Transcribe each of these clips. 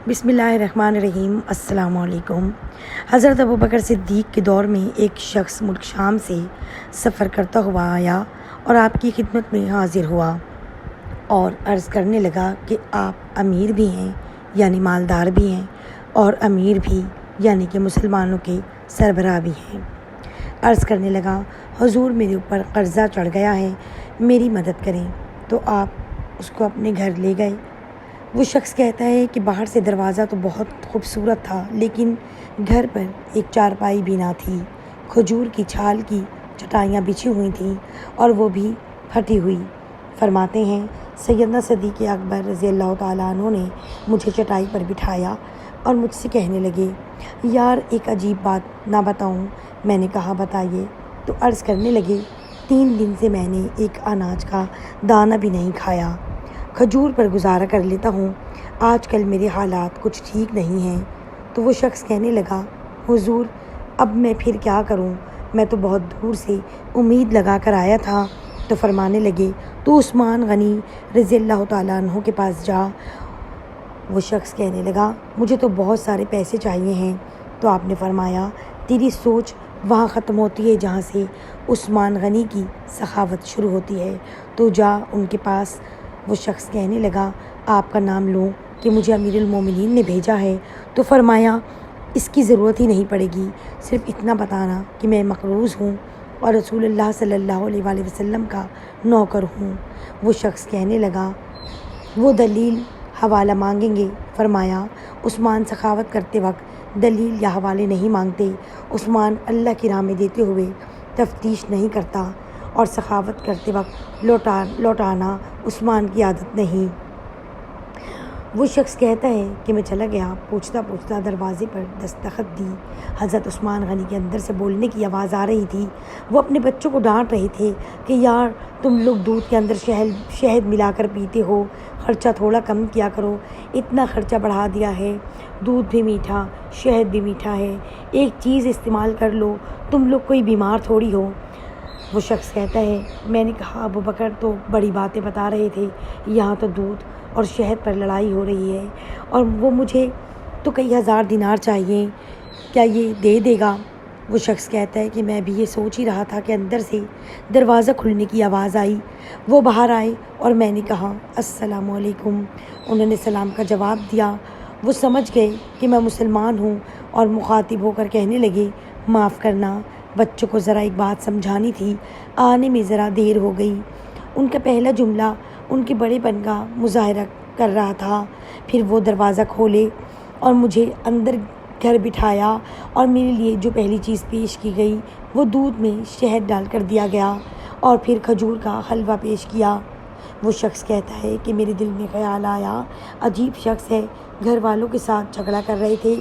بسم اللہ الرحمن الرحیم۔ السلام علیکم۔ حضرت ابوبکر صدیق کے دور میں ایک شخص ملک شام سے سفر کرتا ہوا آیا اور آپ کی خدمت میں حاضر ہوا اور عرض کرنے لگا کہ آپ امیر بھی ہیں یعنی مالدار بھی ہیں اور امیر بھی یعنی کہ مسلمانوں کے سربراہ بھی ہیں۔ عرض کرنے لگا حضور میرے اوپر قرضہ چڑھ گیا ہے، میری مدد کریں۔ تو آپ اس کو اپنے گھر لے گئے۔ وہ شخص کہتا ہے کہ باہر سے دروازہ تو بہت خوبصورت تھا لیکن گھر پر ایک چارپائی بھی نہ تھی۔ کھجور کی چھال کی چٹائیاں بچھی ہوئی تھیں اور وہ بھی پھٹی ہوئی۔ فرماتے ہیں سیدنا صدیق اکبر رضی اللہ تعالیٰ عنہ نے مجھے چٹائی پر بٹھایا اور مجھ سے کہنے لگے یار ایک عجیب بات نہ بتاؤں؟ میں نے کہا بتائیے۔ تو عرض کرنے لگے 3 دن سے میں نے ایک اناج کا دانہ بھی نہیں کھایا، کھجور پر گزارا کر لیتا ہوں، آج کل میرے حالات کچھ ٹھیک نہیں ہیں۔ تو وہ شخص کہنے لگا حضور اب میں پھر کیا کروں، میں تو بہت دور سے امید لگا کر آیا تھا۔ تو فرمانے لگے تو عثمان غنی رضی اللہ تعالیٰ عنہ کے پاس جا۔ وہ شخص کہنے لگا مجھے تو بہت سارے پیسے چاہیے ہیں۔ تو آپ نے فرمایا تیری سوچ وہاں ختم ہوتی ہے جہاں سے عثمان غنی کی سخاوت شروع ہوتی ہے، تو جا ان کے پاس۔ وہ شخص کہنے لگا آپ کا نام لوں کہ مجھے امیر المومنین نے بھیجا ہے؟ تو فرمایا اس کی ضرورت ہی نہیں پڑے گی، صرف اتنا بتانا کہ میں مقروض ہوں اور رسول اللہ صلی اللہ علیہ وآلہ وسلم کا نوکر ہوں۔ وہ شخص کہنے لگا وہ دلیل حوالہ مانگیں گے؟ فرمایا عثمان سخاوت کرتے وقت دلیل یا حوالے نہیں مانگتے، عثمان اللہ کی راہ میں دیتے ہوئے تفتیش نہیں کرتا اور سخاوت کرتے وقت لوٹانا عثمان کی عادت نہیں۔ وہ شخص کہتا ہے کہ میں چلا گیا، پوچھتا دروازے پر دستخط دی۔ حضرت عثمان غنی کے اندر سے بولنے کی آواز آ رہی تھی۔ وہ اپنے بچوں کو ڈانٹ رہے تھے کہ یار تم لوگ دودھ کے اندر شہد ملا کر پیتے ہو، خرچہ تھوڑا کم کیا کرو، اتنا خرچہ بڑھا دیا ہے، دودھ بھی میٹھا شہد بھی میٹھا ہے، ایک چیز استعمال کر لو، تم لوگ کوئی بیمار تھوڑی ہو۔ وہ شخص کہتا ہے میں نے کہا ابوبکر تو بڑی باتیں بتا رہے تھے، یہاں تو دودھ اور شہد پر لڑائی ہو رہی ہے اور وہ مجھے تو کئی ہزار دینار چاہیے، کیا یہ دے دے گا؟ وہ شخص کہتا ہے کہ میں بھی یہ سوچ ہی رہا تھا کہ اندر سے دروازہ کھلنے کی آواز آئی، وہ باہر آئے اور میں نے کہا السلام علیکم، انہوں نے سلام کا جواب دیا۔ وہ سمجھ گئے کہ میں مسلمان ہوں اور مخاطب ہو کر کہنے لگے معاف کرنا، بچوں کو ذرا ایک بات سمجھانی تھی، آنے میں ذرا دیر ہو گئی۔ ان کا پہلا جملہ ان کے بڑے پن کا مظاہرہ کر رہا تھا۔ پھر وہ دروازہ کھولے اور مجھے اندر گھر بٹھایا اور میرے لیے جو پہلی چیز پیش کی گئی وہ دودھ میں شہد ڈال کر دیا گیا اور پھر کھجور کا حلوہ پیش کیا۔ وہ شخص کہتا ہے کہ میرے دل میں خیال آیا عجیب شخص ہے، گھر والوں کے ساتھ جھگڑا کر رہے تھے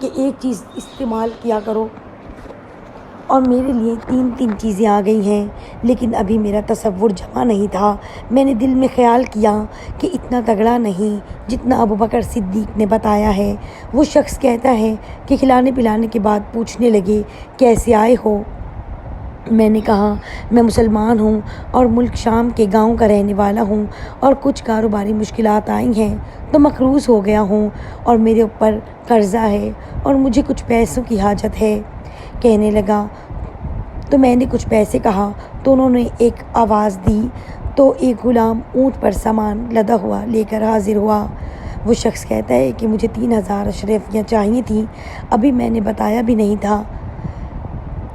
کہ ایک چیز استعمال کیا کرو اور میرے لیے 3 چیزیں آ گئی ہیں، لیکن ابھی میرا تصور جمع نہیں تھا۔ میں نے دل میں خیال کیا کہ اتنا تگڑا نہیں جتنا ابوبکر صدیق نے بتایا ہے۔ وہ شخص کہتا ہے کہ کھلانے پلانے کے بعد پوچھنے لگے کیسے آئے ہو؟ میں نے کہا میں مسلمان ہوں اور ملک شام کے گاؤں کا رہنے والا ہوں اور کچھ کاروباری مشکلات آئی ہیں تو مقروض ہو گیا ہوں اور میرے اوپر قرضہ ہے اور مجھے کچھ پیسوں کی حاجت ہے۔ کہنے لگا تو میں نے کچھ پیسے کہا تو انہوں نے ایک آواز دی تو ایک غلام اونٹ پر سامان لدا ہوا لے کر حاضر ہوا۔ وہ شخص کہتا ہے کہ مجھے 3000 اشرفیاں چاہیے تھیں، ابھی میں نے بتایا بھی نہیں تھا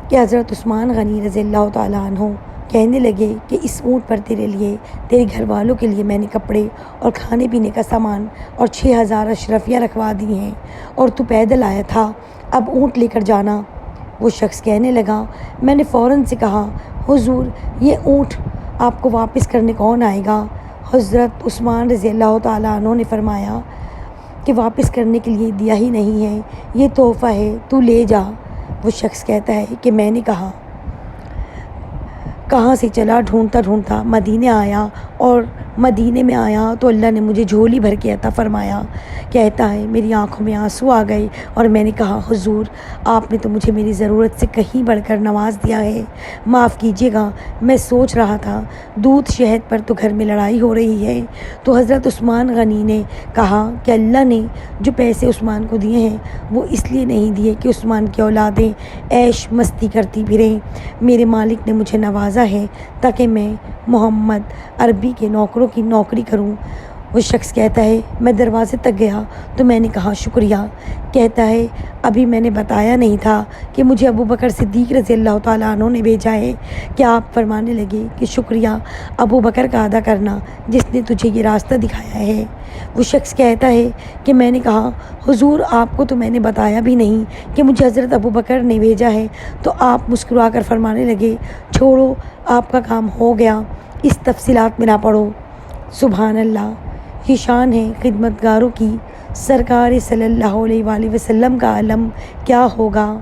کہ حضرت عثمان غنی رضی اللہ تعالیٰ عنہ کہنے لگے کہ اس اونٹ پر تیرے لیے تیرے گھر والوں کے لیے میں نے کپڑے اور کھانے پینے کا سامان اور 6000 اشرفیاں رکھوا دی ہیں اور تو پیدل آیا تھا، اب اونٹ لے کر جانا۔ وہ شخص کہنے لگا میں نے فوراً سے کہا حضور یہ اونٹ آپ کو واپس کرنے کون آئے گا؟ حضرت عثمان رضی اللہ تعالیٰ عنہ نے فرمایا کہ واپس کرنے کے لیے دیا ہی نہیں ہے، یہ تحفہ ہے، تو لے جا۔ وہ شخص کہتا ہے کہ میں نے کہاں سے چلا، ڈھونڈتا مدینے آیا اور مدینے میں آیا تو اللہ نے مجھے جھولی بھر کے عطا فرمایا۔ کہتا ہے میری آنکھوں میں آنسو آ گئے اور میں نے کہا حضور آپ نے تو مجھے میری ضرورت سے کہیں بڑھ کر نواز دیا ہے، معاف کیجیے گا، میں سوچ رہا تھا دودھ شہد پر تو گھر میں لڑائی ہو رہی ہے۔ تو حضرت عثمان غنی نے کہا کہ اللہ نے جو پیسے عثمان کو دیے ہیں وہ اس لیے نہیں دیے کہ عثمان کی اولادیں عیش مستی کرتی پھریں، میرے مالک نے مجھے نوازا ہے تاکہ میں محمد عربی کے نوکروں کی نوکری کروں۔ وہ شخص کہتا ہے میں دروازے تک گیا تو میں نے کہا شکریہ۔ کہتا ہے ابھی میں نے بتایا نہیں تھا کہ مجھے ابو بکر صدیق رضی اللہ تعالیٰ عنہ نے بھیجا ہے کہ آپ فرمانے لگے کہ شکریہ ابو بکر کا ادا کرنا جس نے تجھے یہ راستہ دکھایا ہے۔ وہ شخص کہتا ہے کہ میں نے کہا حضور آپ کو تو میں نے بتایا بھی نہیں کہ مجھے حضرت ابو بکر نے بھیجا ہے۔ تو آپ مسکرا کر فرمانے لگے چھوڑو آپ کا کام ہو گیا، اس تفصیلات میں نہ پڑھو۔ سبحان اللہ، یہ شان ہے خدمت گاروں کی، سرکار صلی اللہ علیہ وآلہ وسلم کا علم کیا ہوگا۔